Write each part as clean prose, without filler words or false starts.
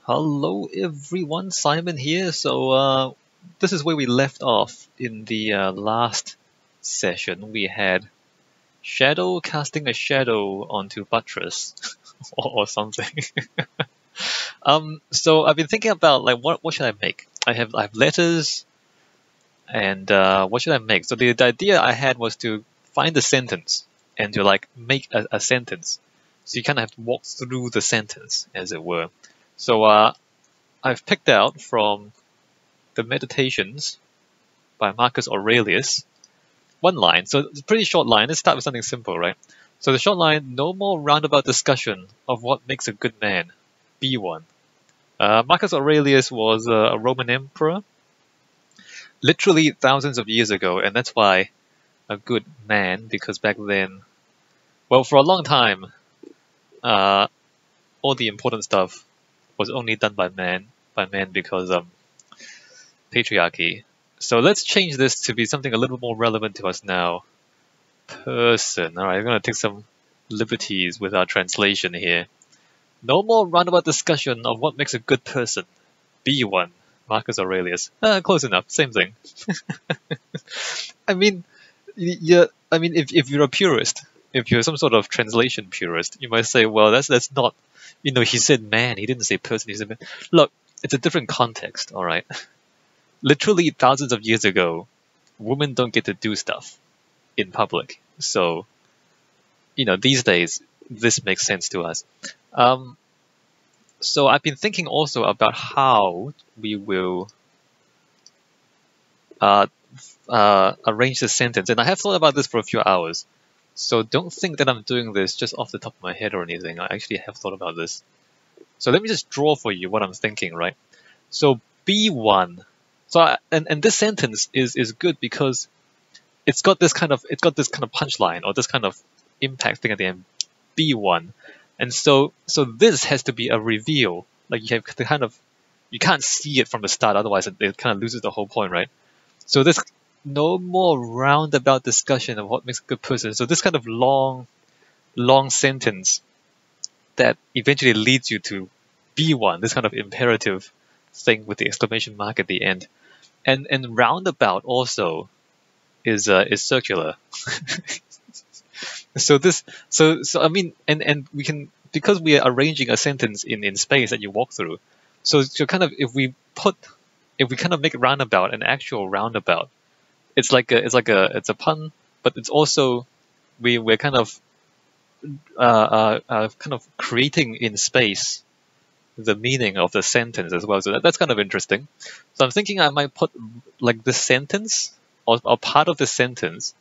Hello everyone, Simon here. This is where we left off in the last session. We had Shadow casting a shadow onto Buttress or something. So I've been thinking about like what should I make? I have letters and what should I make? So the idea I had was to find a sentence and to like make a sentence. So you kind of have to walk through the sentence, as it were. So I've picked out from the Meditations by Marcus Aurelius one line. So it's a pretty short line. Let's start with something simple, right? So the short line: no more roundabout discussion of what makes a good man. Be one. Marcus Aurelius was a Roman emperor, literally thousands of years ago, and that's why a good man, because back then, well, for a long time, uh, all the important stuff was only done by men because patriarchy. So let's change this to be something a little more relevant to us now. Person. All right, I'm going to take some liberties with our translation here. No more roundabout discussion of what makes a good person. Be one. Marcus Aurelius. Close enough. Same thing. I mean, if you're a purist, if you're some sort of translation purist, you might say, well, that's not, he said man, he didn't say person, he said man. Look, it's a different context, all right? Literally thousands of years ago, women don't get to do stuff in public. So, these days, this makes sense to us. So I've been thinking also about how we will arrange the sentence, and I have thought about this for a few hours. So don't think that I'm doing this just off the top of my head or anything. I actually have thought about this. So let me just draw for you what I'm thinking, right? So be one. So and this sentence is good because it's got this kind of punchline or this kind of impact thing at the end. Be one. And so this has to be a reveal. Like you can't see it from the start, otherwise it kind of loses the whole point, right? So this no more roundabout discussion of what makes a good person. So this kind of long sentence that eventually leads you to be one, this kind of imperative thing with the exclamation mark at the end. And roundabout also is circular. So I mean, and we can, because we are arranging a sentence in space that you walk through. So kind of if we kind of make roundabout an actual roundabout, it's a pun, but it's also we're kind of creating in space the meaning of the sentence as well. So that's kind of interesting. So I'm thinking I might put like the sentence or part of the sentence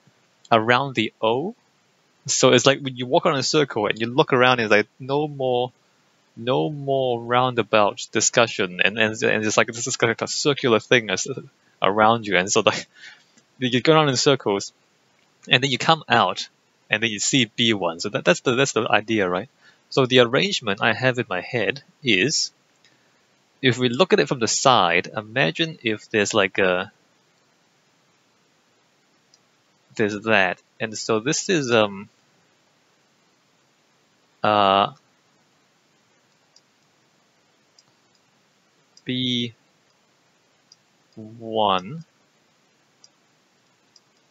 around the O. So it's like when you walk around a circle and you look around, it's like no more roundabout discussion, and it's like this is kind of a circular thing around you, and so like you go around in circles, and then you come out, and then you see B1. So that's the idea, right? So the arrangement I have in my head is, if we look at it from the side, imagine if there's like there's that, and so this is B1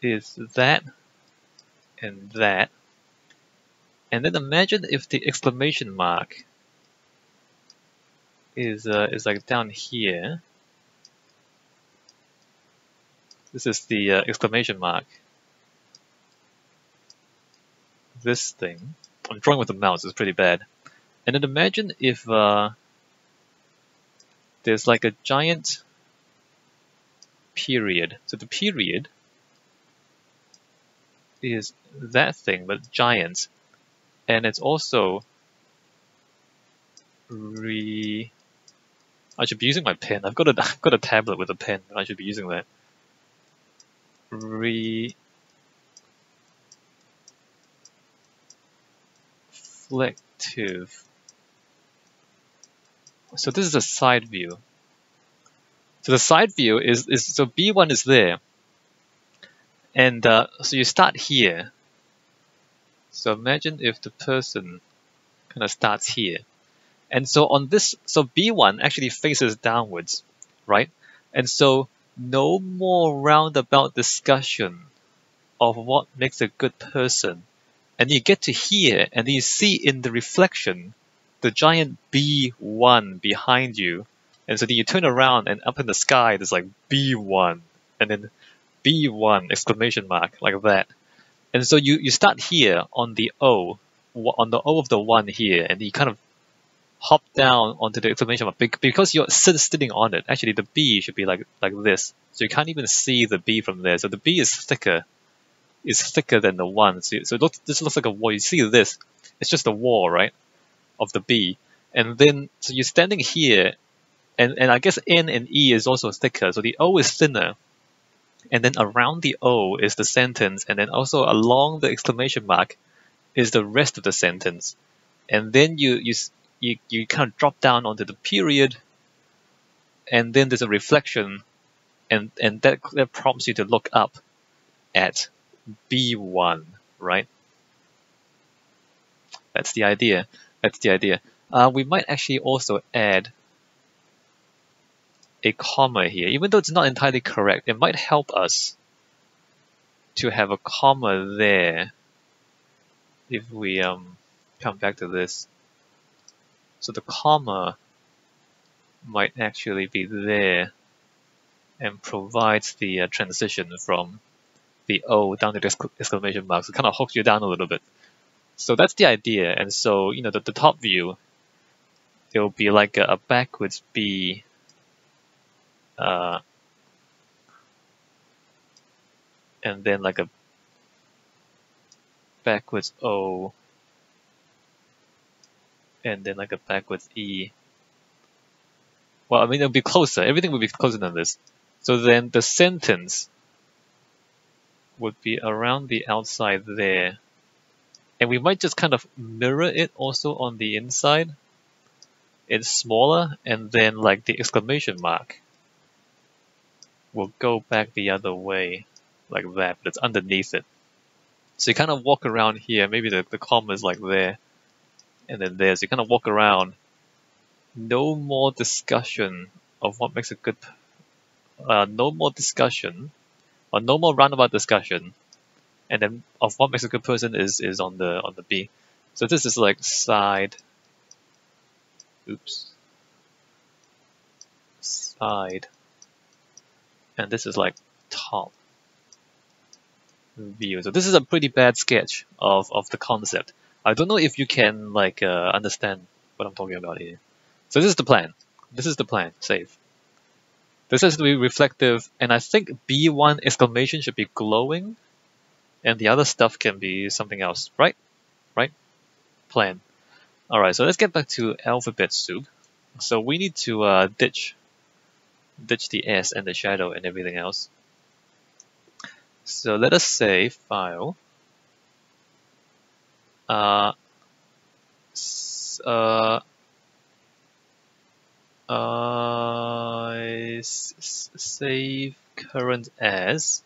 is that and that, and then imagine if the exclamation mark is like down here. This is the exclamation mark. This thing, I'm drawing with the mouse, it's pretty bad. And then imagine if there's like a giant period. So the period is that thing, but giant. And it's also I should be using my pen. I've got a tablet with a pen. I should be using that. Reflective. So this is a side view. So the side view is so B1 is there, and so you start here. So imagine if the person kind of starts here, And so on this, so B1 actually faces downwards, right? And so no more roundabout discussion of what makes a good person. And you get to here, and you see in the reflection the giant B1 behind you. And so then you turn around, and up in the sky, there's like B1, and then B1 exclamation mark, like that. And so you start here on the O of the 1 here, and you kind of hop down onto the exclamation mark because you're sitting on it. Actually, the B should be like this, so you can't even see the B from there. So the B is thicker than the 1. So this looks like a wall. You see this? It's just a wall, right, of the B. And then so you're standing here, and I guess N and E is also thicker. So the O is thinner, and then around the O is the sentence, and then also along the exclamation mark is the rest of the sentence. And then you kind of drop down onto the period, and then there's a reflection, and that prompts you to look up at B1, right? That's the idea. We might actually also add a comma here, even though it's not entirely correct. It might help us to have a comma there if we come back to this. So the comma might actually be there and provides the transition from the O down to the exclamation mark. So it kind of hooks you down a little bit. So that's the idea. And so, the top view, it will be like a backwards B, and then like a backwards O, and then like a backwards E. Well, I mean, it'll be closer. Everything will be closer than this. So then the sentence would be around the outside there. And we might just kind of mirror it also on the inside. It's smaller, and then like the exclamation mark will go back the other way, like that, but it's underneath it. So you kind of walk around here, maybe the comma is like there, and then there. So you kind of walk around. No more discussion of what makes a good, no more discussion, or no more roundabout discussion, and then of what makes a good person is on the B. So this is like side, side, and this is like top view. So this is a pretty bad sketch of the concept. I don't know if you can like understand what I'm talking about here. So this is the plan. Save. This has to be reflective, and I think B1 exclamation should be glowing, and the other stuff can be something else, right? Right? Plan. Alright, so let's get back to alphabet soup. So we need to ditch the S and the shadow and everything else. So let us say file, save current as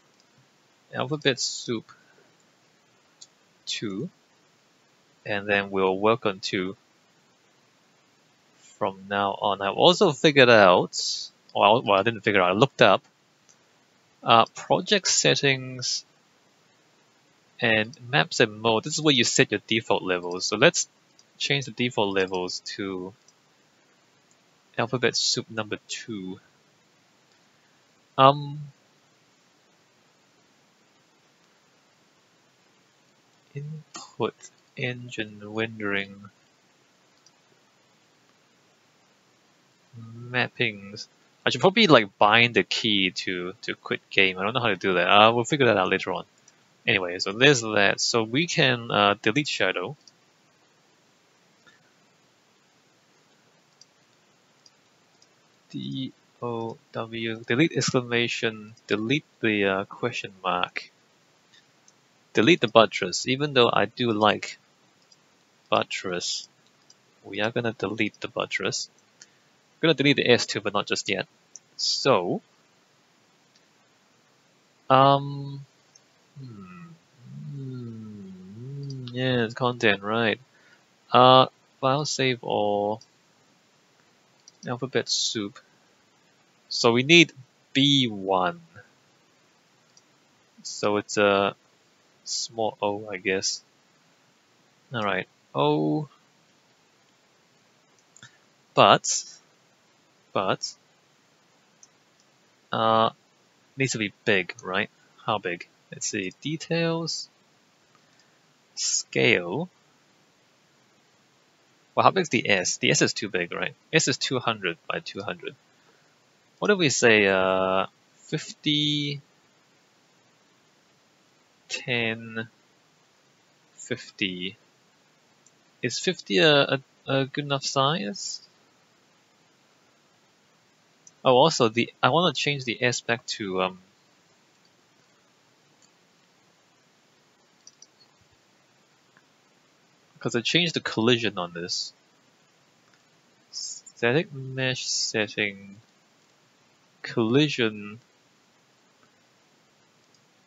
alphabet soup 2, and then we'll work on 2 from now on. I've also figured out, well, I didn't figure out, I looked up project settings and maps and mode. This is where you set your default levels. So let's change the default levels to alphabet soup number 2. Input engine rendering mappings. I should probably like bind the key to quit game. I don't know how to do that. We'll figure that out later on. Anyway, so there's that. So we can delete shadow. D-O-W, delete exclamation, delete the question mark. Delete the buttress. Even though I do like buttress, we are gonna delete the buttress. We're gonna delete the S too, but not just yet. So, yeah, it's content, right? File save all. Alphabet soup. So we need B1. So it's a small o, I guess. Alright, O. But needs to be big, right? How big? Let's see. Details. Scale. Well, how big's the S? The S is too big, right? S is 200 by 200. What if we say 50, 10, 50? Is 50 a good enough size? Oh, also I want to change the S back to because I changed the collision on this. Static mesh setting, collision,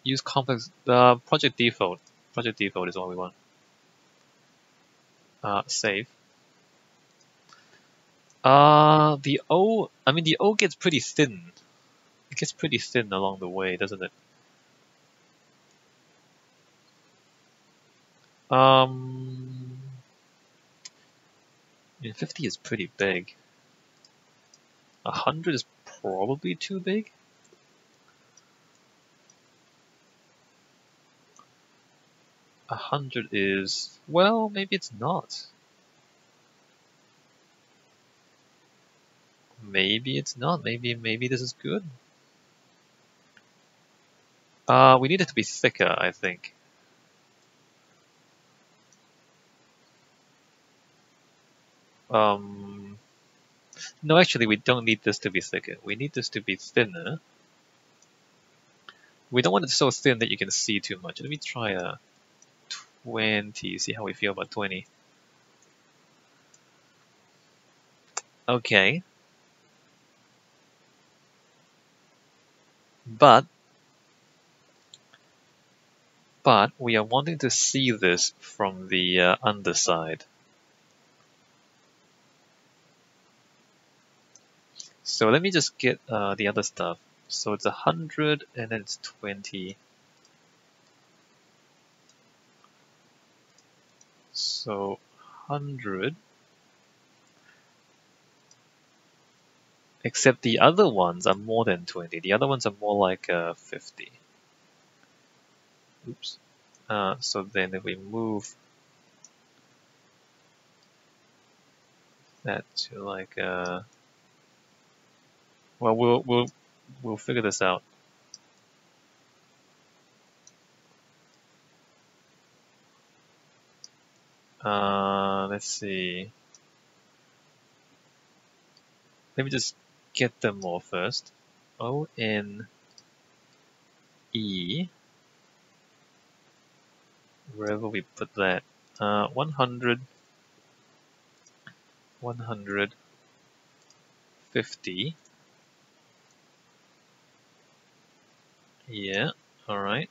use complex, project default. Project default is what we want. Save. The O gets pretty thin. It gets pretty thin along the way, doesn't it? 50 is pretty big. 100 is probably too big. A 100 is, well, maybe it's not. Maybe it's not. Maybe this is good. We need it to be thicker, I think. No, actually, we don't need this to be thicker. We need this to be thinner. We don't want it so thin that you can see too much. Let me try a 20, see how we feel about 20. Okay. But we are wanting to see this from the underside. So let me just get the other stuff. So it's 100 and then it's 20. So 100. Except the other ones are more than 20. The other ones are more like 50. Oops. So then if we move that to like well, we'll figure this out. Let's see. Let me just get them all first. O-N-E. Wherever we put that. 100. 150. Yeah, alright.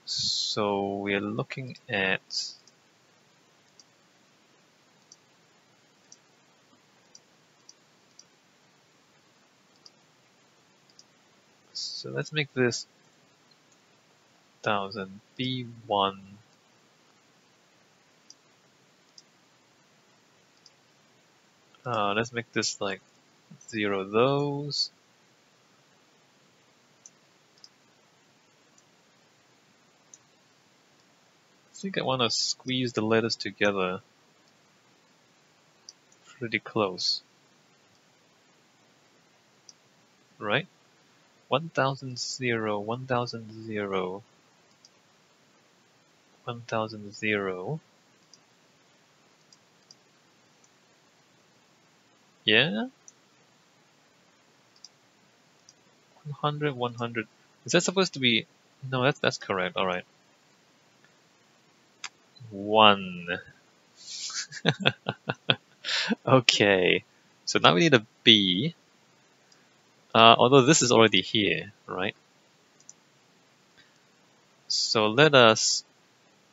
So we're looking at so let's make this 1000 B1. Let's make this like 0 those. I think I want to squeeze the letters together pretty close. Right? 1000 0, 1000 0, 1000 0. Yeah? 100, 100. Is that supposed to be? No, that's correct. All right. 1. Okay. So now we need a B. Although this is already here, right? So let us.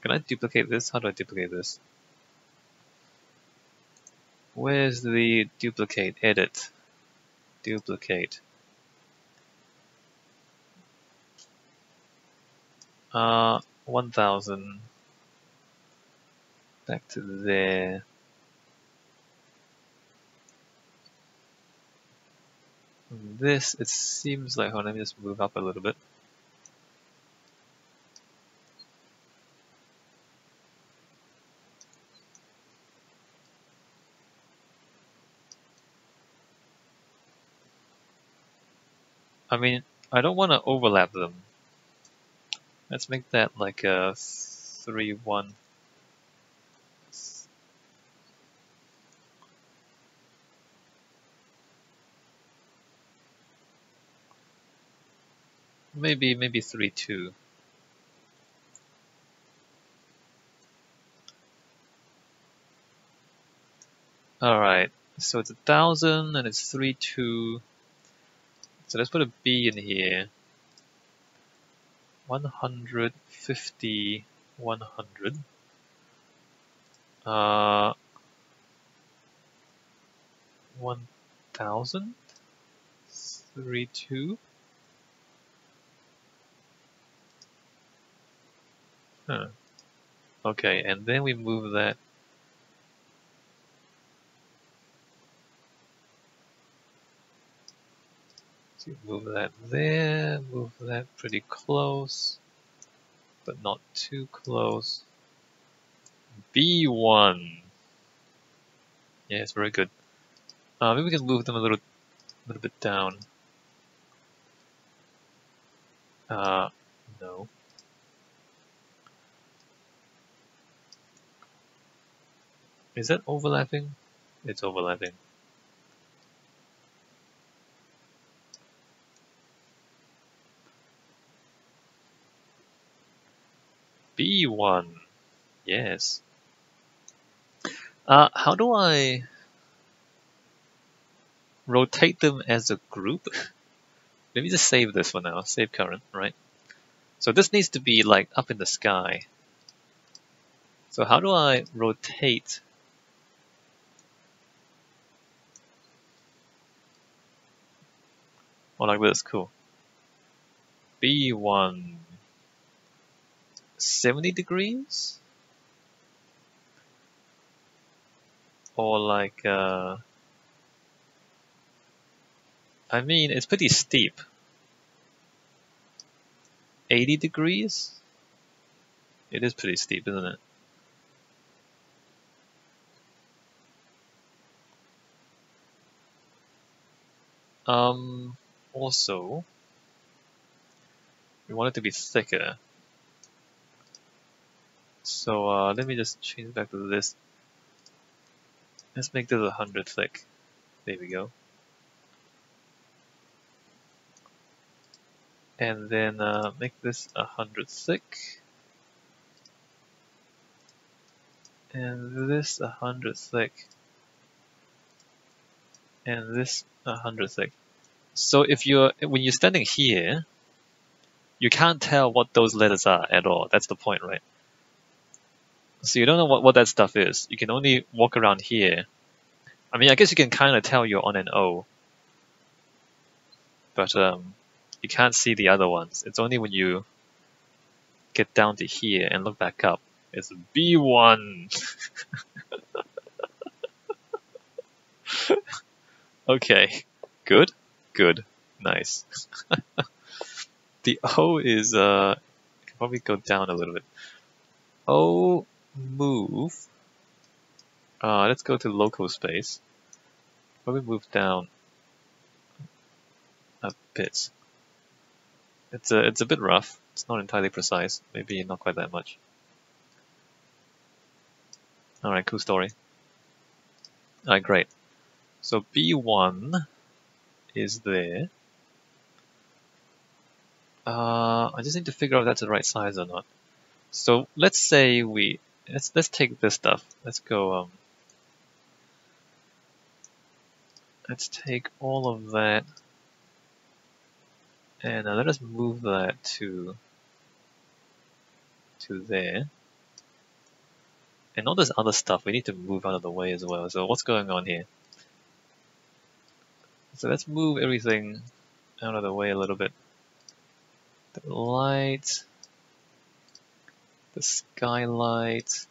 Can I duplicate this? How do I duplicate this? Where's the duplicate? Edit. Duplicate. 1000. Back to there. This, it seems like, let me just move up a little bit. I mean, I don't want to overlap them. Let's make that like a 3-1. Maybe 3-2. Alright, so it's 1000 and it's 3-2. So let's put a B in here. 150, 100. 1000, 3-2. Huh. Okay, and then we move that. So move that there, move that pretty close, but not too close. B1. Yes, very good. Maybe we can move them a little bit down. No. Is that overlapping? It's overlapping. B1. Yes. How do I rotate them as a group? Let me just save this for now. Save current, right? So this needs to be like up in the sky. So how do I rotate? Oh, like this, cool. B1, 70 degrees? Or like, I mean, it's pretty steep. 80 degrees? It is pretty steep, isn't it? Also, we want it to be thicker. So let me just change back to this. Let's make this 100 thick. There we go. And then make this 100 thick. And this 100 thick. And this 100 thick. So if when you're standing here, you can't tell what those letters are at all. That's the point, right? So you don't know what that stuff is. You can only walk around here. I mean, I guess you can kind of tell you're on an O. But you can't see the other ones. It's only when you get down to here and look back up. It's B1. Okay, good, nice. The O is, can probably go down a little bit. O, move. Let's go to local space. Probably move down a bit. It's a bit rough. It's not entirely precise. Maybe not quite that much. Alright, cool story. Alright, great. So B1 is there. I just need to figure out if that's the right size or not. So let's say let's take this stuff. Let's go let's take all of that and let us move that to there. And all this other stuff we need to move out of the way as well. So what's going on here? So let's move everything out of the way a little bit. The light, the skylight,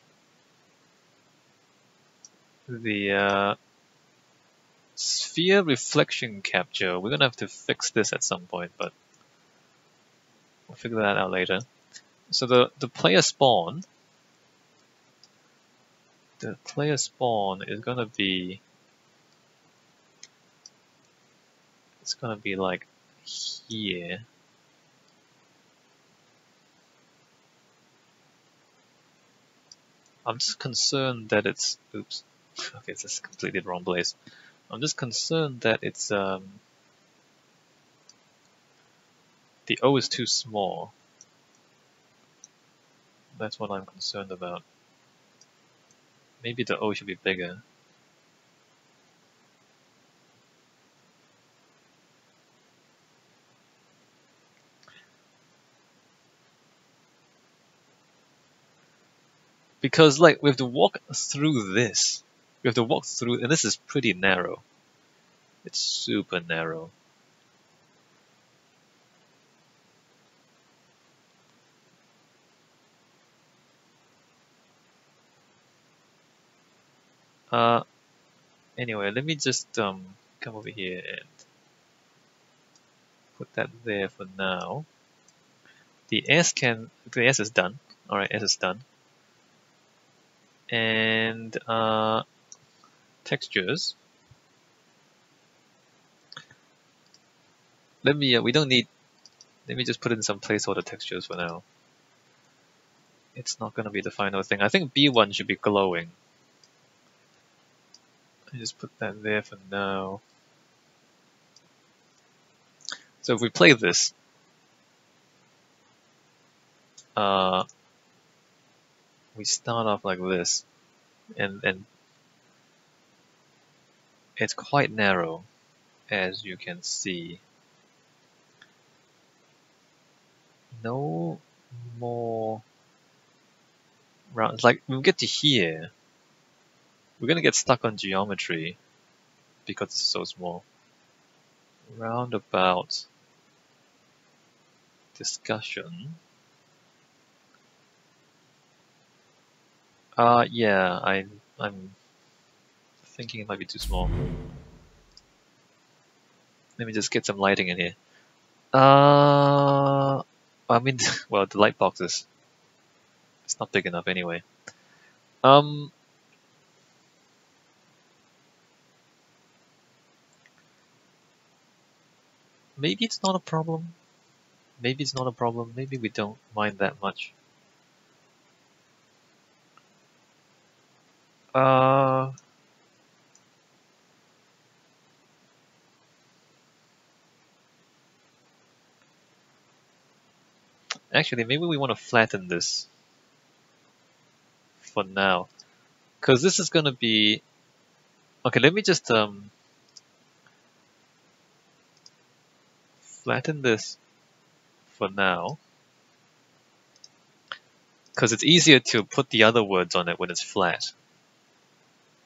the sphere reflection capture. We're gonna have to fix this at some point, but we'll figure that out later. So the player spawn is gonna be, it's gonna be like here. I'm just concerned that it's, oops, okay, it's just completely the wrong place. I'm just concerned that it's the O is too small. That's what I'm concerned about. Maybe the O should be bigger. Because like we have to walk through this. We have to walk through, and this is pretty narrow. It's super narrow. Anyway, let me just come over here and put that there for now. The S is done. Alright, S is done. And textures. Let me just put in some placeholder textures for now. It's not gonna be the final thing. I think B1 should be glowing. I just put that there for now. So if we play this, we start off like this, and it's quite narrow, as you can see. No more round. Like when we get to here, we're gonna get stuck on geometry because it's so small. Roundabout discussion. Yeah, I'm thinking it might be too small. Let me just get some lighting in here. I mean, well, the light boxes. It's not big enough anyway. Maybe it's not a problem. Maybe it's not a problem. Maybe we don't mind that much. Actually, maybe we want to flatten this for now, because this is gonna be okay. Let me just flatten this for now, because it's easier to put the other words on it when it's flat,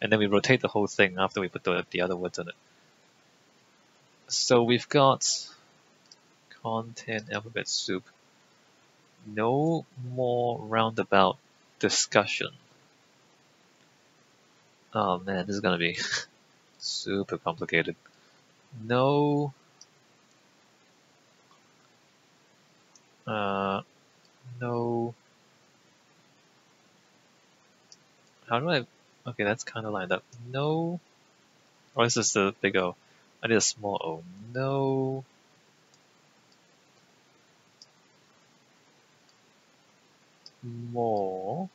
and then we rotate the whole thing after we put the other words on it. So we've got content alphabet soup. No more roundabout discussion. Oh man, this is gonna be super complicated. No. No. How do I? Okay, that's kind of lined up. No. Or is this the big O? I need a small O. No. More.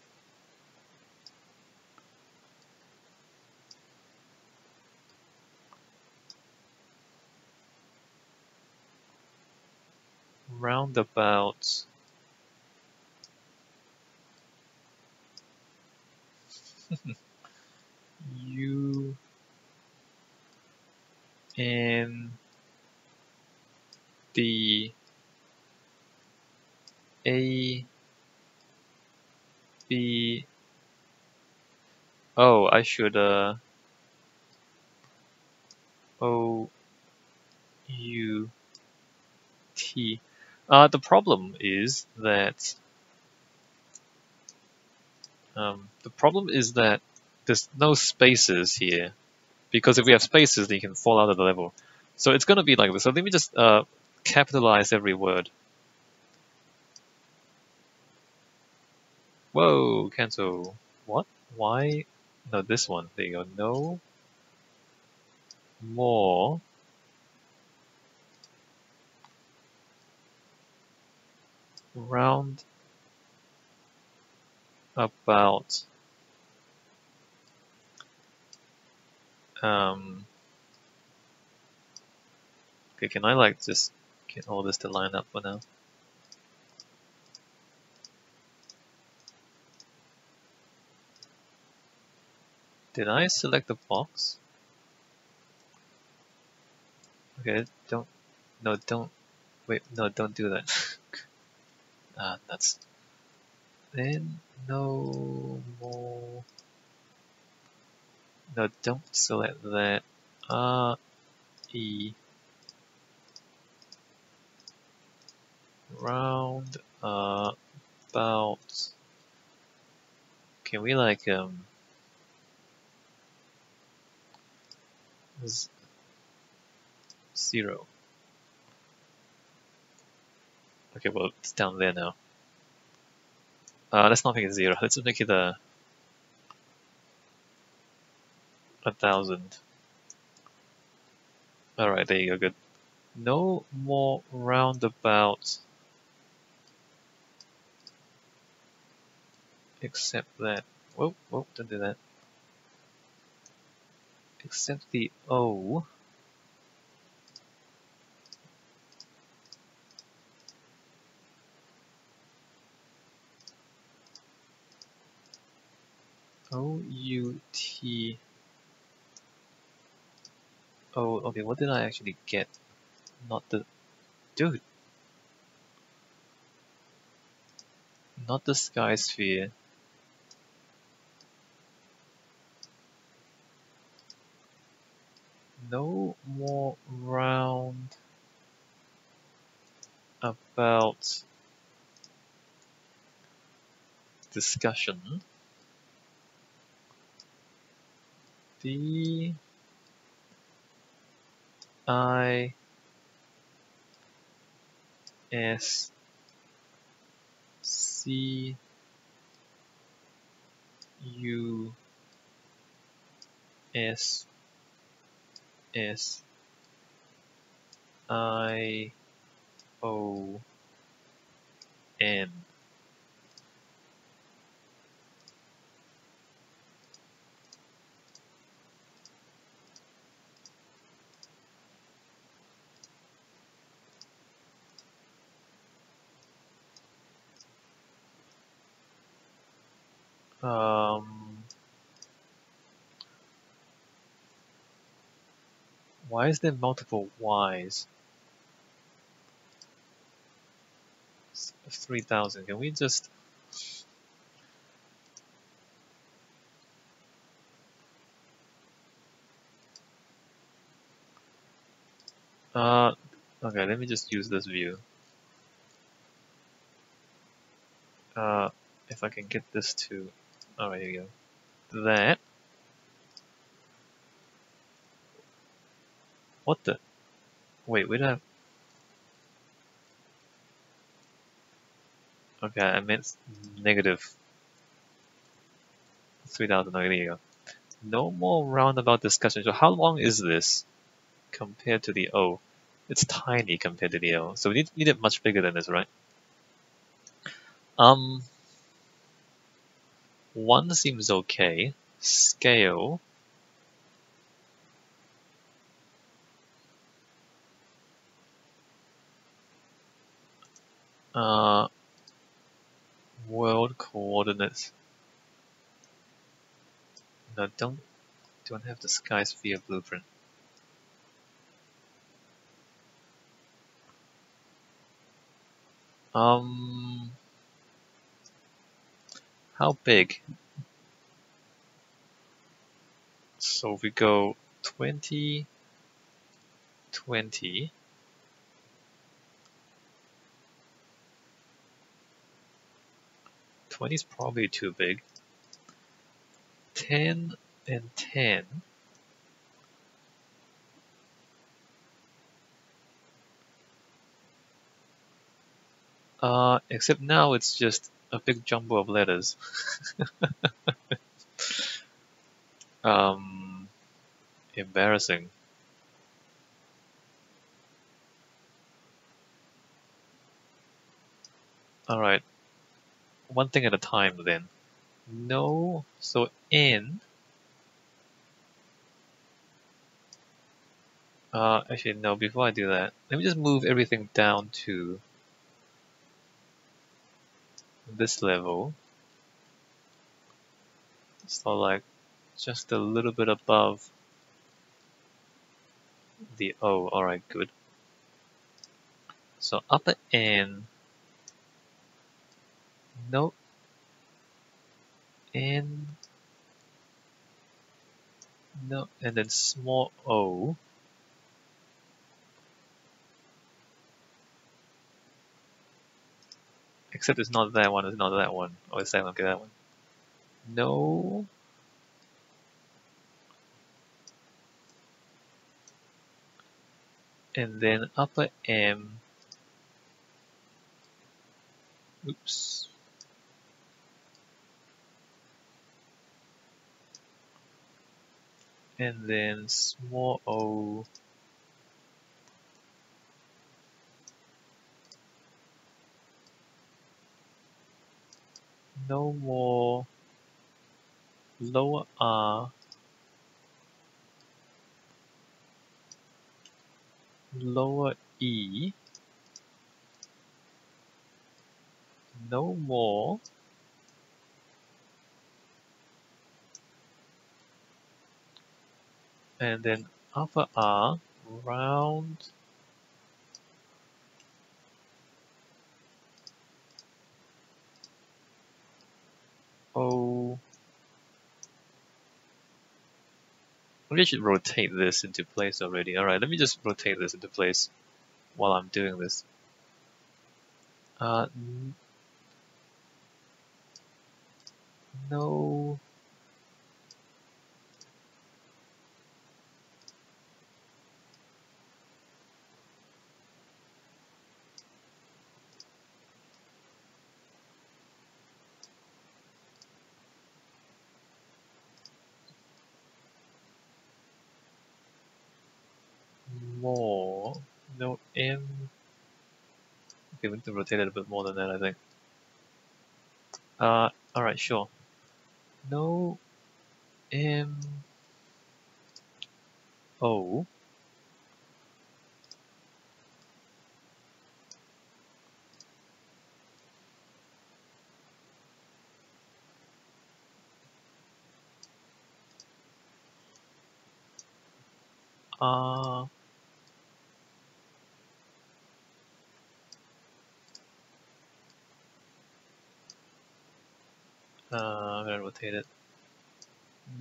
Roundabout. U N D A B Oh, I should O U T. The problem is that there's no spaces here, because if we have spaces, then you can fall out of the level. So it's gonna be like this. So let me just capitalize every word. Whoa, cancel. What? Why? No, this one. There you go. No more round about okay, can I like just get all this to line up for now? Did I select the box? Okay, don't wait, no, don't do that. That's then no more. No, don't select that. E round about. Can we like 0? Okay, well it's down there now. Let's not make it 0. Let's just make it 1,000. All right, there you go. Good. No more roundabouts except that. Whoa, whoa, don't do that. Except the O. O-U-T. Oh, okay, what did I actually get? Not the... Dude! Not the sky sphere. No more round about discussion. D I S C U S S I O N. Why is there multiple Y's? 3,000. Can we just... okay, let me just use this view. If I can get this to... Alright, here we go. That. What the... Wait, we don't have... Okay, I meant negative 3,000. Okay, there you go. No more roundabout discussion. So how long is this compared to the O? It's tiny compared to the O. So we need it much bigger than this, right? 1 seems okay. Scale. World coordinates. No, don't have the sky sphere blueprint. How big? So if we go 20, 20, '20 is probably too big. 10 and 10. Except now it's just a big jumble of letters. Embarrassing. Alright, one thing at a time then. No, so N. Actually, no, before I do that, let me just move everything down to this level. So like, just a little bit above the O. Alright, good. So upper N. No. N. No, and then small O. Except it's not that one, it's not that one. Oh, it's that one, okay, that one. No. And then upper M. Oops. And then small O. No more. Lower R. Lower E. No more. And then upper R. Round. O. Maybe I should rotate this into place already. Alright, let me just rotate this into place while I'm doing this. No. More. No M. Okay, we need to rotate it a bit more than that, I think. Alright, sure. No M. O. R. I'm gonna rotate it.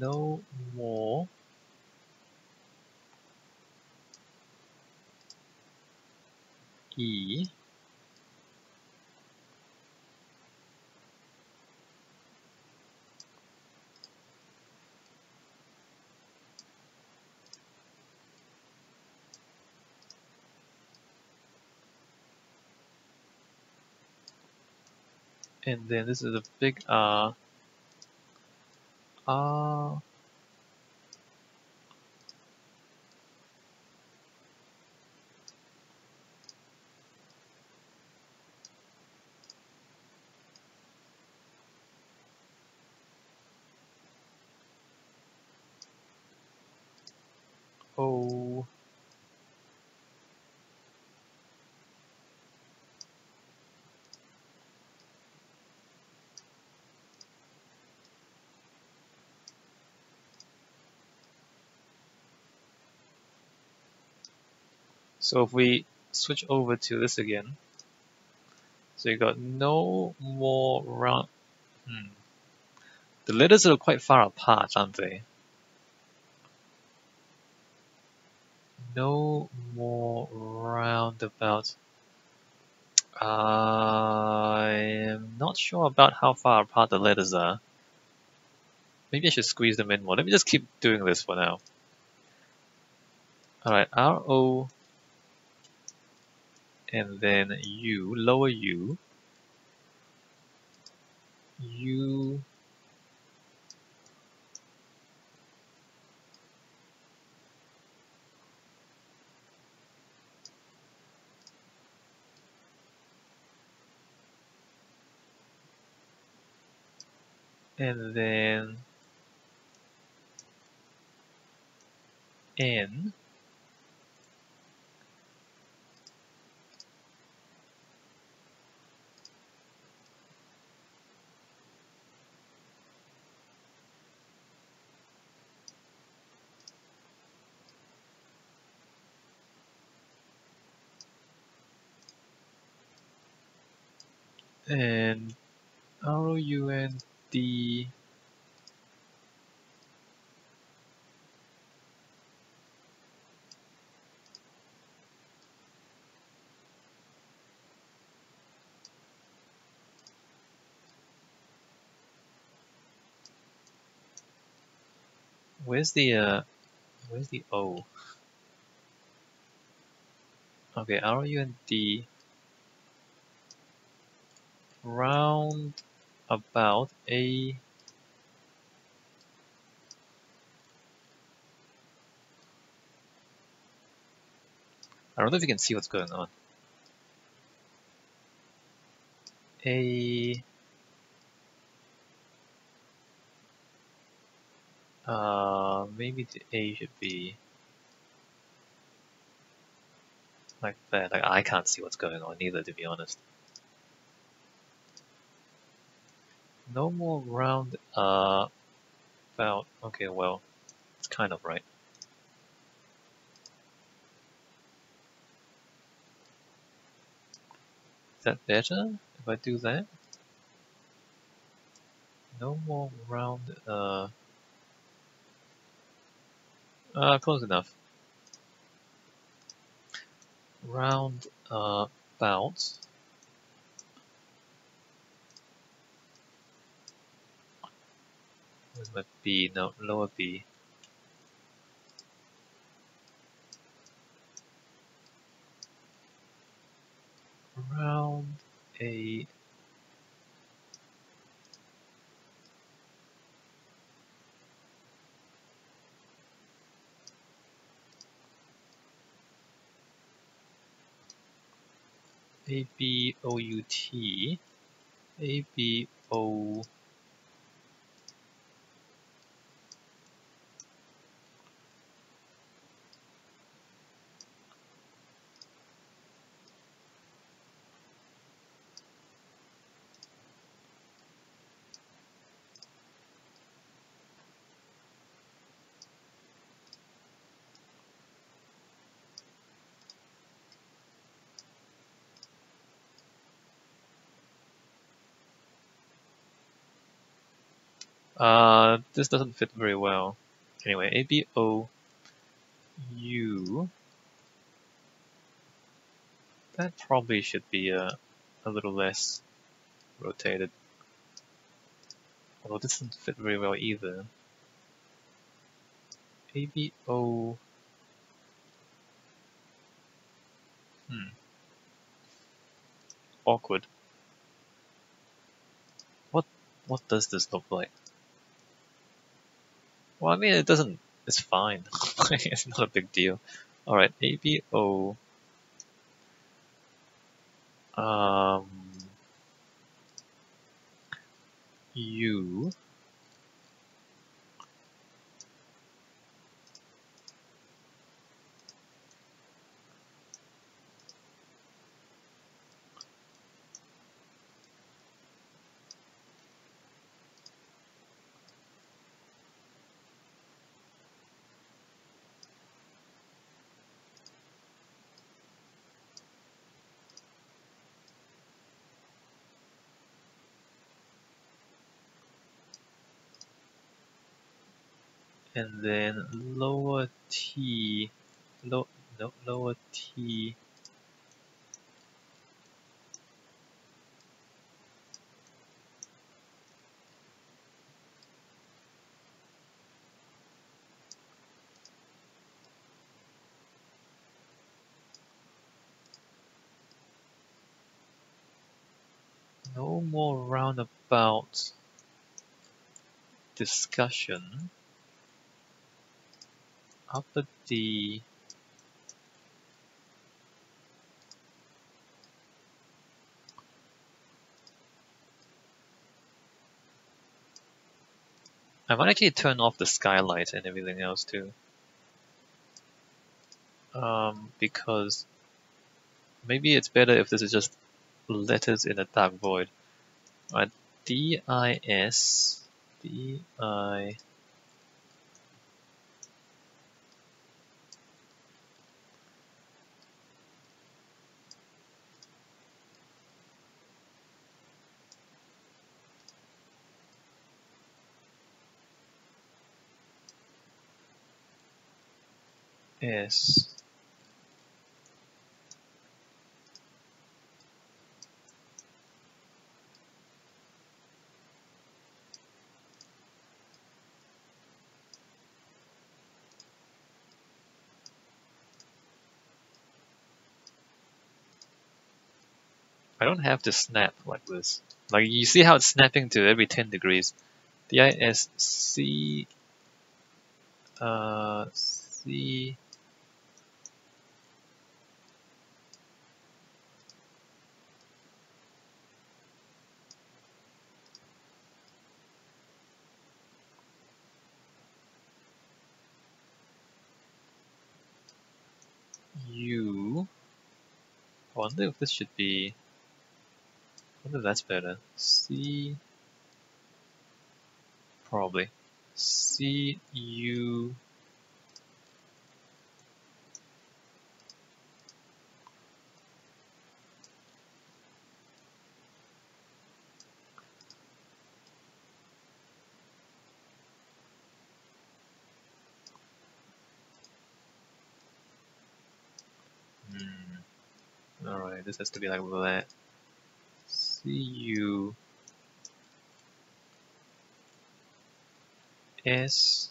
No more. E. And then this is a big R. R. O. So if we switch over to this again, so you got no more round. The letters are quite far apart, aren't they? No more roundabouts. I am not sure about how far apart the letters are. Maybe I should squeeze them in more. Let me just keep doing this for now. Alright, R-O and then U, lower U, U, and then N, and R-O-U-N-D, where's the O? Okay, R-O-U-N-D, round about A, I don't know if you can see what's going on. A, maybe the A should be like that. Like I can't see what's going on either, to be honest. No more round about. Okay, well, it's kind of right. Is that better if I do that? No more round. Close enough. Round about. Where's my B? No, lower B. Round A. A B O U T. A B O. This doesn't fit very well. Anyway, A B O U. That probably should be a little less rotated. Although this doesn't fit very well either. A B O. Awkward. What does this look like? Well, I mean, it doesn't. It's fine. It's not a big deal. All right, A B O. U. And then lower T, no, lower T. No more roundabout discussion. Upper D. I might actually turn off the skylight and everything else too. Because maybe it's better if this is just letters in a dark void. Alright, D-I-S, D-I... S. I don't have to snap like this. Like, you see how it's snapping to every 10 degrees. D-I-S-C... C... U... I wonder if this should be... I wonder if that's better. C... Probably. C-U... Alright, this has to be like that. C-U... S...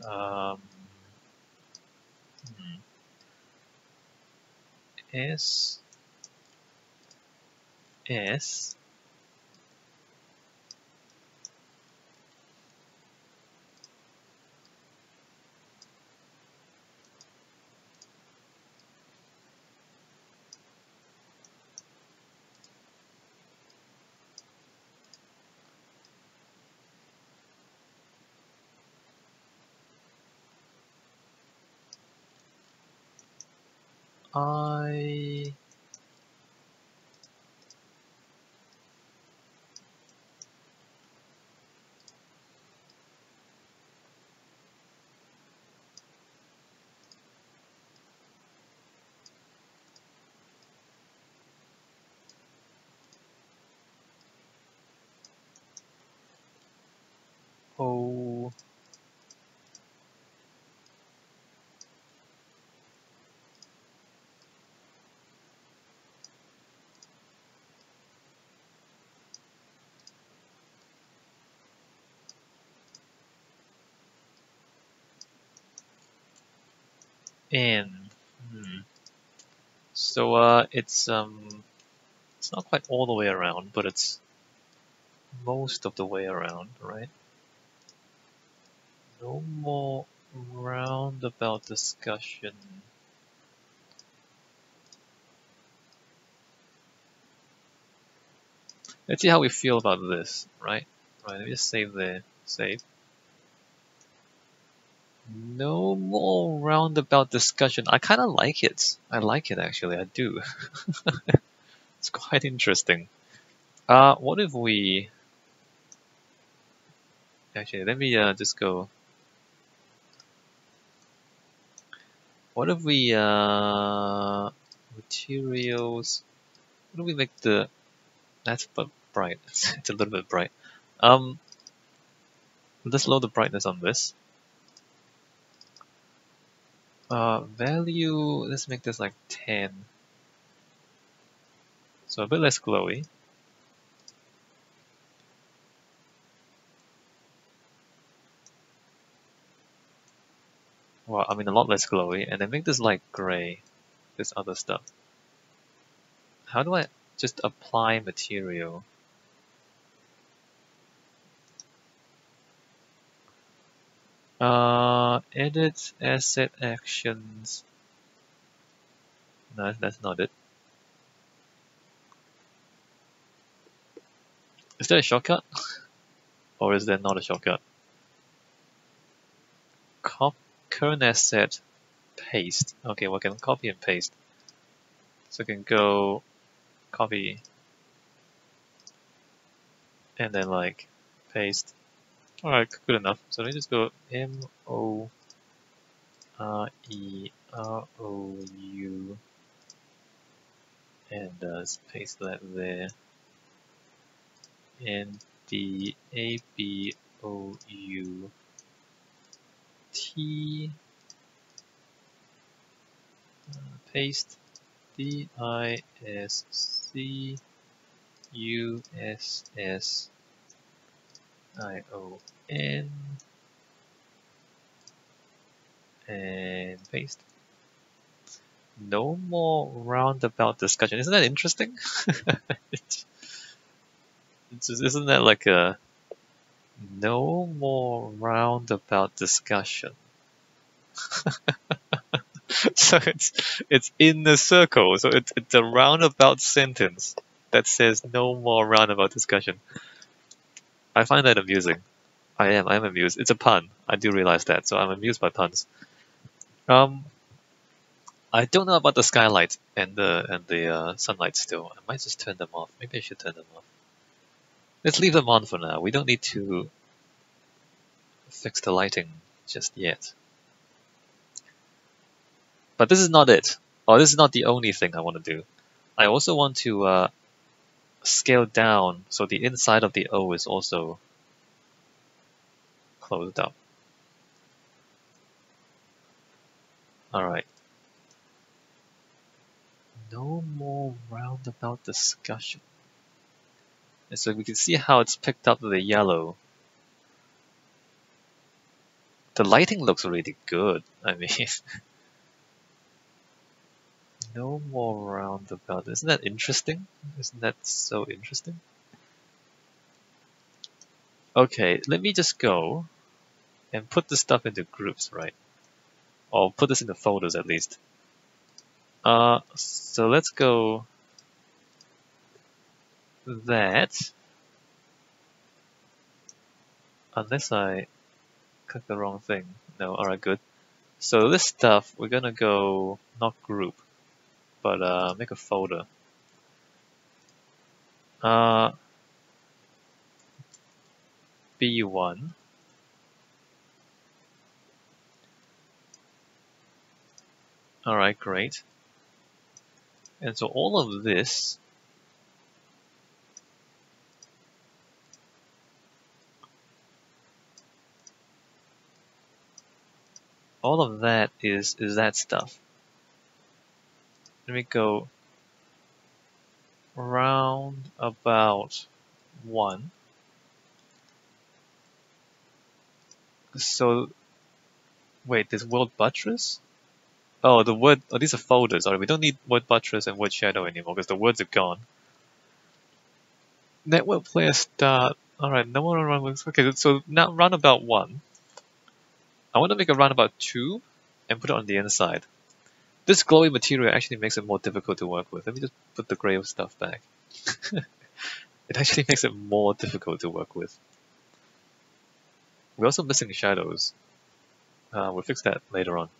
Um... S... S... I... O... N. So it's not quite all the way around, but it's most of the way around, right? No more roundabout discussion. Let's see how we feel about this, right? Right, let me just save there. Save. No more roundabout discussion. I kind of like it. I like it actually. I do. It's quite interesting. What if we... Actually, let me just go... What if we Materials. What do we make the... That's but bright. It's a little bit bright. Let's lower the brightness on this. Value, let's make this like 10. So a bit less glowy. Well, I mean a lot less glowy, and then make this light gray, this other stuff. How do I just apply material? Edit asset actions. No, that's not it. Is there a shortcut? Or is there not a shortcut? Current asset, paste. Okay, we can copy and paste. So I can go copy and then like paste. Alright, good enough. So let me just go MOREROU and paste that there. And the ABOUT paste DISCUSSION and paste. No more roundabout discussion. Isn't that interesting? Isn't that like a no more roundabout discussion? So it's in the circle. So it's a roundabout sentence that says no more roundabout discussion. I find that amusing. I am amused. It's a pun. I do realize that. So I'm amused by puns. I don't know about the skylight and the sunlight still. I might just turn them off. Maybe I should turn them off. Let's leave them on for now. We don't need to fix the lighting just yet. But this is not it. Or this is not the only thing I want to do. I also want to scale down so the inside of the O is also closed up. Alright. No more roundabout discussion. And so we can see how it's picked up the yellow. The lighting looks really good. I mean, no more roundabout. Isn't that interesting? Isn't that so interesting? Okay, let me just go and put this stuff into groups, right? Or put this into folders at least. So let's go that. Unless I click the wrong thing. No, alright, good. So this stuff, we're gonna go, not group, but make a folder. B1. Alright, great. And so all of this all of that is that stuff. Let me go round about 1. So wait, there's word buttress? Oh, the word. Oh, these are folders. Alright, we don't need word buttress and word shadow anymore because the words are gone. Network player start. Alright, no more roundabouts. Okay, so now roundabout 1. I want to make a roundabout 2 and put it on the inside. This glowy material actually makes it more difficult to work with. Let me just put the gray stuff back. It actually makes it more difficult to work with. We're also missing shadows. We'll fix that later on.